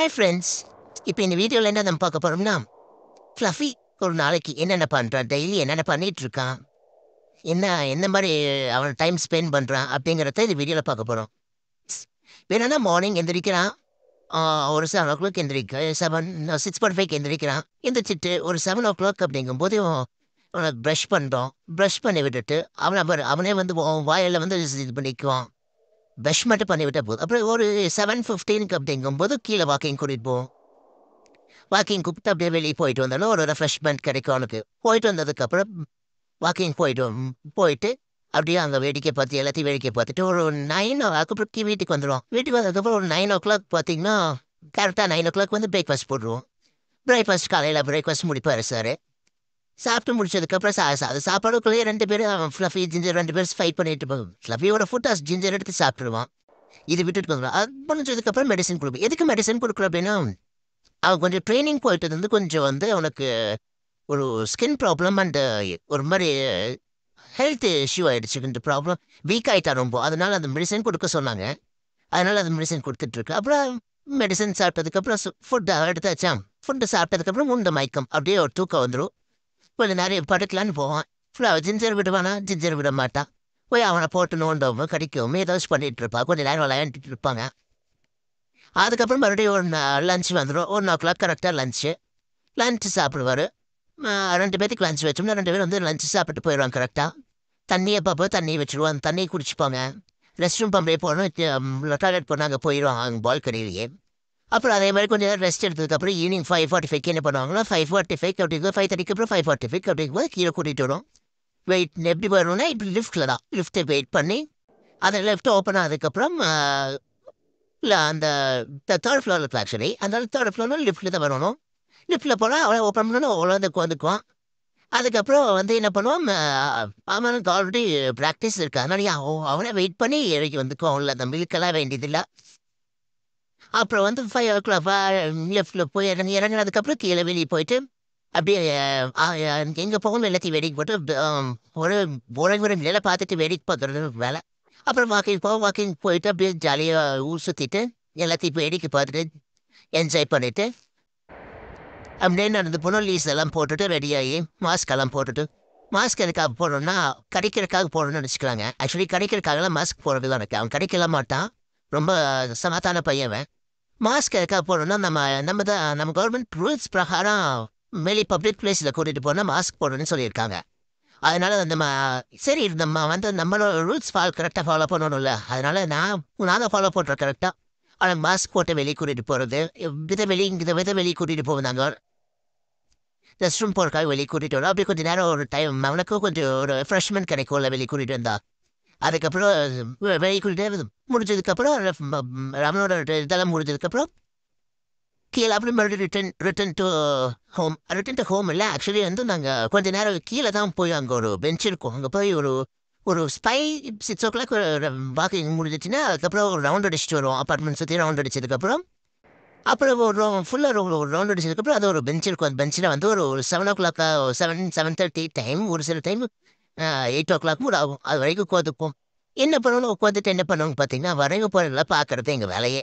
Hi friends. இப்போ இந்த வீடியோவில் என்ன நம்ம பார்க்க போகிறோம்னா, ஃப்ளஃபி ஒரு நாளைக்கு என்னென்ன பண்ணுறான், டெய்லி என்னென்ன பண்ணிட்டு இருக்கான், என்ன எந்த மாதிரி அவன் டைம் ஸ்பெண்ட் பண்ணுறான் அப்படிங்கிறத இந்த வீடியோவில் பார்க்க போகிறோம். என்னன்னா மார்னிங் எந்திரிக்கிறான். ஒரு 7 o'clock எந்திரிக்க 6:45 எந்திரிக்கிறான். எந்திரிச்சிட்டு ஒரு 7 o'clock அப்படிங்கும்போது ப்ரஷ் பண்ணுறோம். ப்ரஷ் பண்ணி விட்டுட்டு அவனே வந்து வாயில் வந்து இது பண்ணிக்குவான். ப்ரஷ் மட்டும் பண்ணி விட்டால் போதும். அப்புறம் ஒரு 7:15 அப்படிங்கும்போது கீழே வாக்கிங் கூட்டிகிட்டு போவோம். வாக்கிங் கூப்பிட்டு அப்படியே வெளியே போயிட்டு வந்தாலும் ஒரு ரெஃப்ரெஷ்மெண்ட் கிடைக்கும் அவனுக்கு. போயிட்டு வந்ததுக்கப்புறம் வாக்கிங் போயிட்டு அப்படியே அங்கே வேடிக்கை பார்த்து எல்லாத்தையும் வேடிக்கை பார்த்துட்டு ஒரு 9 அதுக்கப்புறம் வீட்டுக்கு வந்துடுவோம். வீட்டுக்கு வந்ததுக்கப்புறம் ஒரு 9 o'clock பார்த்தீங்கன்னா கரெக்டாக 9 o'clock வந்து பிரேக்ஃபாஸ்ட் போட்டுருவோம். காலையில் பிரேக்ஃபாஸ்ட் முடிப்பார் சார். சாப்பிட்டு முடிச்சதுக்கப்புறம் அது சாப்பாடுக்குள்ளேயே 2 பேரும் ஃப்ளஃபி ஜிஞ்சர் 2 பேரும் ஃபைட் பண்ணிட்டு இருப்பாங்க. ஃப்ளஃபியோட ஃபுட்டாஸ் ஜிஞ்சர் எடுத்து சாப்பிட்டுருவான். இது விட்டுட்டு வந்துடும். அது முடிஞ்சதுக்கப்புறம் மெடிசன் கொடுப்போம். எதுக்கு மெடிசன் கொடுக்குறோம் அப்படின்னா, அவன் கொஞ்சம் ட்ரைனிங் போயிட்டு வந்து கொஞ்சம் வந்து அவனுக்கு ஒரு ஸ்கின் ப்ராப்ளம் அண்ட் ஒரு மாதிரி ஹெல்த் இஷ்யூ ஆயிடுச்சு. கொஞ்சம் ப்ராப்ளம் வீக் ஆகிட்டா ரொம்ப. அதனால அந்த மெடிசன் கொடுக்க சொன்னாங்க. அதனால அந்த மெடிசன் கொடுத்துட்ருக்கு. அப்புறம் மெடிசன் சாப்பிட்டதுக்கப்புறம் ஃபுட்டு எடுத்தாச்சா. ஃபுட்டு சாப்பிட்டதுக்கப்புறம் உண்ட மயக்கம் அப்படியே ஒரு தூக்கம் வந்துடும். கொஞ்சம் நிறைய படுக்கலான்னு போவான். ஃபுல்லாக ஜிஞ்சர் விடுவானா, ஜிஞ்சர் விட மாட்டான். போய் அவனை போட்டு நோண்டவும் கடிக்கவும் ஏதாச்சும் பண்ணிட்டு இருப்பான். கொஞ்சம் நேரம் விளையாண்டுட்டு இருப்பாங்க. அதுக்கப்புறம் மறுபடியும் ஒரு லஞ்ச் வந்துடும். 1 o'clock கரெக்டாக லஞ்சு சாப்பிடுவார். 2 பேத்துக்கு லஞ்ச் வச்சோம்னா 2 பேரும் வந்து லஞ்ச் சாப்பிட்டு போயிடுவாங்க கரெக்டாக. தண்ணியை பார்ப்போம், தண்ணி வச்சுருவோம். அந்த தண்ணியை குடிச்சுப்பாங்க. ரெஸ்ட் ரூம் பம்பே போகணும், டாய்லெட் போனால் அங்கே போயிடுவாங்க அங்கே பால்கனிலேயே. அப்புறம் அதே மாதிரி கொஞ்சம் நேரம் ரெஸ்ட் எடுத்ததுக்கப்புறம் ஈவினிங் 5:45 என்ன பண்ணுவாங்கன்னா 5:45 அப்படிங்கும் 5:30 அப்புறம் 5:45 அப்படிங்கும்போது கீழே கூட்டிகிட்டு வரும். வெயிட் எப்படி வரணும்னா இப்படி லிஃப்ட்டில் தான் லிஃப்ட்டை வெயிட் பண்ணி அதை லெஃப்ட் ஓப்பன் ஆனதுக்கப்புறம் இல்லை அந்த தேர்ட் ஃப்ளோரில் இருக்கும் ஆக்சுவலி. அதனால தேர்ட் ஃப்ளோரில் லிஃப்ட்டில் தான் வரணும். லிஃப்ட்டில் போனால் அவளை ஓப்பன் பண்ணணும், அவ்வளோ வந்து உட்காந்துக்குவான். அதுக்கப்புறம் வந்து என்ன பண்ணுவான், அவனுக்கு ஆல்ரெடி ப்ராக்டிஸ் இருக்கு. அதனால அவனே வெயிட் பண்ணி இறக்கி வந்துக்குவான். உள்ள அந்த மில்கெல்லாம் வேண்டியதில்லை. அப்புறம் வந்து 5 o'clock லெஃப்ட்டில் போய் இறங்கினதுக்கப்புறம் கீழே வெளியே போயிட்டு அப்படியே எங்கே போகணும் எல்லாத்தையும் வேடிக்கை போட்டு ஒரு ஒரு நிலை பார்த்துட்டு வேடிக்கை பார்க்குறது வேலை. அப்புறம் வாக்கிங் போயிட்டு அப்படியே ஜாலியாக ஊர் சுற்றிட்டு எல்லாத்தையும் வேடிக்கை பார்த்துட்டு என்ஜாய் பண்ணிவிட்டு அப்படியே நடந்து போனோம். லீஸ் எல்லாம் போட்டுட்டு ரெடியாகி மாஸ்க் எல்லாம் போட்டுட்டு மாஸ்க் எதுக்காக போடணும்னா கடிக்கிறதுக்காக போடணும்னு நினச்சிக்கிறாங்க. ஆக்சுவலி கடிக்கிறதுக்காகலாம் மாஸ்க் போடுறது தான் எனக்கு. அவன் கடிக்கல மாட்டான். ரொம்ப சமாதான பையன். மாஸ்க் எதுக்காக போடணும்னா நம்ம கவர்மெண்ட் ரூல்ஸ் பிரகாரம் வெளியே பப்ளிக் பிளேஸில் கூட்டிகிட்டு போனால் மாஸ்க் போடணும்னு சொல்லியிருக்காங்க. அதனால சரி நம்ம வந்து நம்மளோட ரூல்ஸ் கரெக்டாக ஃபாலோ பண்ணணும்ல. அதனால நான் தான் ஃபாலோ பண்ணுறேன் கரெக்டாக. ஆனால் மாஸ்க் போட்டு வெளியே கூட்டிகிட்டு போகிறது வெளியே கூட்டிகிட்டு போவாங்க. ரெஸ்ட் ரூம் போகிறக்காக வெளியே கூட்டிகிட்டு வரோம். அப்படி கொஞ்சம் நேரம் ஒரு டைம் அவனுக்கும் கொஞ்சம் ஒரு ரெஃப்ரெஷ்மெண்ட் கிடைக்கும்ல வெளியே கூட்டிகிட்டு வந்தா. அதுக்கப்புறம் வெளியே கூட்டிகிட்டே முடிஞ்சதுக்கப்புறம் அவனோட இதெல்லாம் முடிஞ்சதுக்கப்புறம் கீழே அப்படி மறுபடியும் ரிட்டன் டு ஹோம் இல்லை. ஆக்சுவலி வந்து நாங்கள் கொஞ்சம் நேரம் கீழே தான் போய் அங்கே ஒரு பெஞ்ச் இருக்கும். அங்கே போய் ஒரு 6 o'clock வாக்கிங் முடிஞ்சிச்சுன்னா அதுக்கப்புறம் ஒரு ரவுண்ட் அடிச்சுட்டு வரும். அப்பார்ட்மெண்ட் சுற்றி ரவுண்ட் அடிச்சதுக்கப்புறம் அப்புறம் ஒரு ஃபுல்லாக ஒரு ரவுண்ட் அடிச்சதுக்கப்புறம் அது ஒரு பெஞ்ச் இருக்கும். அந்த பெஞ்சில் வந்து ஒரு 7 o'clock 7:30 டைம், ஒரு சில டைம் 8 o'clock கூட ஆகும். அது வரைக்கும் உட்காந்துப்போம். என்ன பண்ணணும், உட்காந்துட்டு என்ன பண்ணுவோங்க பார்த்தீங்கன்னா வரைங்க போகிறதெல்லாம் பார்க்குறது எங்கள் வேலையே.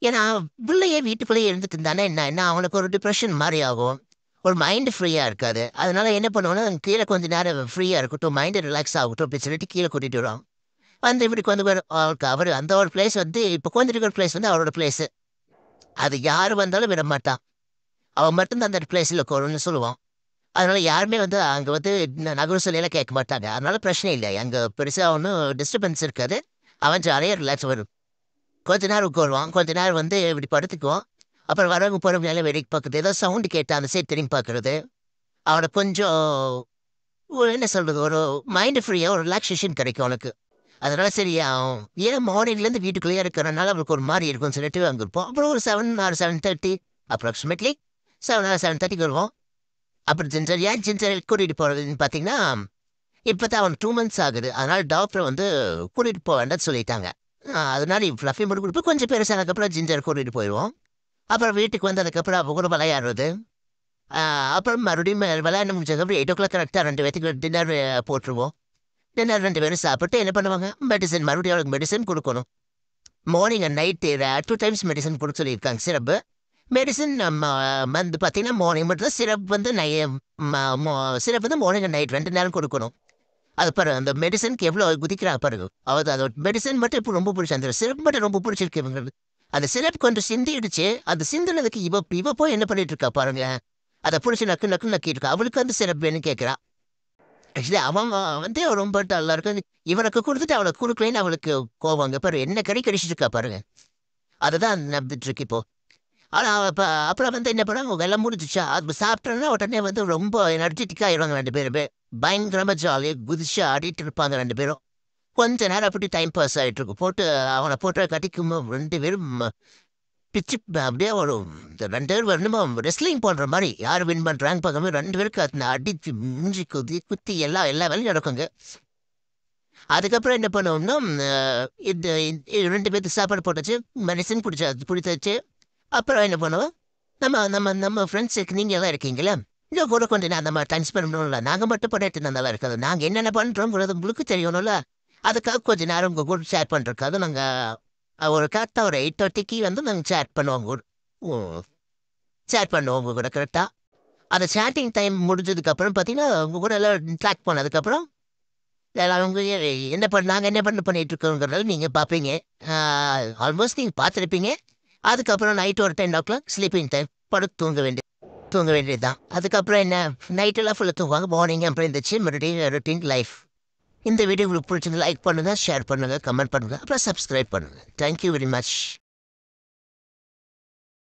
ஏன்னா பிள்ளையே வீட்டுக்குள்ளேயே இருந்துட்டு இருந்தானே என்ன அவனுக்கு ஒரு டிப்ரெஷன் மாதிரி ஆகும். ஒரு மைண்டு ஃப்ரீயாக இருக்காது. அதனால என்ன பண்ணுவோன்னா கீழே கொஞ்சம் நேரம் ஃப்ரீயாக இருக்கட்டும், மைண்டு ரிலாக்ஸ் ஆகட்டும் அப்படின்னு சொல்லிட்டு கீழே கூட்டிகிட்டு வரோம். வந்து இப்படி அவர் அந்த ஒரு பிளேஸ் வந்து இப்போ கொஞ்சம் பிளேஸ் வந்து அவரோட பிளேஸு. அது யார் வந்தாலும் விட மாட்டான். அவன் மட்டும்தான் அந்த பிளேஸில் இருக்கணும்னு சொல்லுவான். அதனால யாருமே வந்து அங்கே வந்து நகர சொல்லியெல்லாம் கேட்க மாட்டாங்க. அதனால பிரச்சனை இல்லை. அங்கே பெருசாக ஒன்றும் டிஸ்டர்பன்ஸ் இருக்காது. அவன் ஜாலியாக ரிலாக்ஸ் வரும். கொஞ்ச நேரம் உட்காருவான். கொஞ்ச நேரம் வந்து இப்படி படுத்துக்குவான். அப்புறம் வரவங்க போகிறவங்க எல்லாம் வேடிக்கை பார்க்குறது. ஏதோ சவுண்டு கேட்டால் அந்த சைடு திரும்பி பார்க்குறது. அவனை கொஞ்சம் என்ன சொல்கிறது, ஒரு மைண்டு ஃப்ரீயாக ஒரு ரிலாக்ஸேஷன் கிடைக்கும் அவனுக்கு. அதனால சரி அவன் ஏன் மார்னிங்லேருந்து வீட்டுக்குள்ளேயே இருக்கிறனால அவனுக்கு ஒரு மாதிரி இருக்கும்னு சொல்லிட்டு அங்கே இருப்போம். அப்புறம் ஒரு 7 or 7:30 அப்ராக்சிமேட்லி 7 or 7:30 வருவோம். அப்புறம் ஜிஞ்சர் கூட்டிகிட்டு போகிறதுன்னு பார்த்தீங்கன்னா இப்போ தான் அவன் 2 months ஆகுது. அதனால் டாக்டர் வந்து கூட்டிகிட்டு போக வேண்டாம்னு சொல்லிட்டாங்க. அதனால ஃப்ளஃபி மட்டும் கொடுப்போம். கொஞ்சம் பெருசானதுக்கப்புறம் ஜிஞ்சர் கூட்டிகிட்டு போயிடுவோம். அப்புறம் வீட்டுக்கு வந்ததுக்கப்புறம் அவங்க கூட விளையாடுறது. அப்புறம் மறுபடியும் விளையாட முடிஞ்சதுக்கப்புறம் 8 o'clock கரெக்டாக 2 பேத்துக்கு டின்னர் போட்டுருவோம். டின்னர் 2 பேரும் சாப்பிட்டு என்ன பண்ணுவாங்க, மறுபடியும் அவளுக்கு மெடிசன் கொடுக்கணும். Morning and night 2 times medicine கொடுக்க சொல்லியிருக்காங்க சிரப்பு. மெடிசன் நம்ம வந்து பார்த்தீங்கன்னா மார்னிங் மட்டும் தான் சிரப் வந்து சிரப் வந்து மார்னிங் அண்ட் நைட் 2 நேரம் கொடுக்கணும். அது பாரு அந்த மெடிசனுக்கு எவ்வளோ குதிக்கிறா பாருங்க. அது மெடிசன் மட்டும் இப்போ ரொம்ப பிடிச்சி அந்த சிரப் மட்டும் ரொம்ப பிடிச்சிருக்கு இவங்களுக்கு. அந்த சிரப் கொஞ்சம் சிந்திடுச்சு. அது சிந்தினதுக்கு இவ போய் என்ன பண்ணிட்டு இருக்கா பாருங்க. அதை பிடிச்சி நக்கு நக்கு நக்கிட்டு இருக்கா. அவளுக்கு அந்த சிரப் வேணும்னு கேட்குறா. ஆக்சுவலி அவன் வந்து ரொம்ப நல்லா இருக்கு. இவனுக்கு கொடுத்துட்டு அவளுக்கு கொடுக்கலன்னு அவளுக்கு கோவங்க பாரு. என்ன கடிச்சிட்டு இருக்கா பாருங்க. அதுதான் நடந்துட்டு இருக்கு இப்போ. ஆனா அப்புறம் வந்து என்ன பண்ணாங்க வெள்ளை முடிஞ்சிச்சா அது சாப்பிட்டோன்னா உடனே வந்து ரொம்ப எனர்ஜெட்டிக்காக ஆயிடுவாங்க 2 பேருமே. பயங்கரமா ஜாலியாக குதிச்சு ஆடிட்டு இருப்பாங்க 2 பேரும். கொஞ்ச நேரம் அப்படி டைம் பாஸ் ஆகிட்டு இருக்கும். அவனை போட்டு கட்டிக்கும் 2 பேரும் பிச்சு அப்படியே ஒரு இந்த 2 பேரும் வரணுமா ரெஸ்லிங் பண்ணுற மாதிரி யார் வின் பண்ணுறாங்க பார்க்காம 2 பேருக்கு அது அடிச்சு மூஞ்சி குத்தி எல்லா வேலையும் நடக்குங்க. அதுக்கப்புறம் என்ன பண்ணுவோம்னா இந்த 2 பேருக்கு சாப்பாடு போட்டாச்சு மெடிசன் பிடிச்சாச்சு. அப்புறம் என்ன பண்ணுவோம் நம்ம நம்ம நம்ம ஃப்ரெண்ட்ஸுக்கு நீங்கள் எல்லாம் இருக்கீங்களா இல்லை கூட கொஞ்சம் அந்த மாதிரி டைம் ஸ்பெண்ட் பண்ணணும்ல நாங்கள் மட்டும் பண்ணிட்டு நல்லா இருக்காது நாங்கள் என்னென்ன பண்ணுறோங்கிறது உங்களுக்கு தெரியணும்ல. அதுக்காக கொஞ்சம் நேரம் உங்கள் கூட ஷேர் பண்ணுறதுக்காக நாங்கள் ஒரு கரெக்டாக ஒரு 8:30க்கு வந்து நாங்கள் சேட் பண்ணுவோம் சேட் பண்ணுவோம் உங்கள் கூட கரெக்டாக. அந்த சேட்டிங் டைம் முடிஞ்சதுக்கப்புறம் பார்த்தீங்கன்னா உங்கள் கூட எல்லாம் இன்ட்ராக்ட் பண்ணதுக்கப்புறம் அவங்க நாங்கள் என்ன பண்ணிட்டு இருக்கோங்கிறத நீங்கள் பார்ப்பீங்க. ஆல்மோஸ்ட் நீங்கள் பார்த்துருப்பீங்க. அதுக்கப்புறம் நைட் ஒரு 10 o'clock ஸ்லீப்பிங் டைம் படுத்து தூங்க வேண்டியது தான். அதுக்கப்புறம் என்ன நைட்டெல்லாம் ஃபுல்லாக தூங்குவாங்க. மார்னிங் அப்புறம் இருந்துச்சு மறுபடியும் ரொட்டீன் லைஃப். இந்த வீடியோ உங்களுக்கு பிடிச்சிருந்து லைக் பண்ணுங்கள் ஷேர் பண்ணுங்கள் கமெண்ட் பண்ணுங்கள் அப்புறம் சப்ஸ்கிரைப் பண்ணுங்கள். Thank you very much.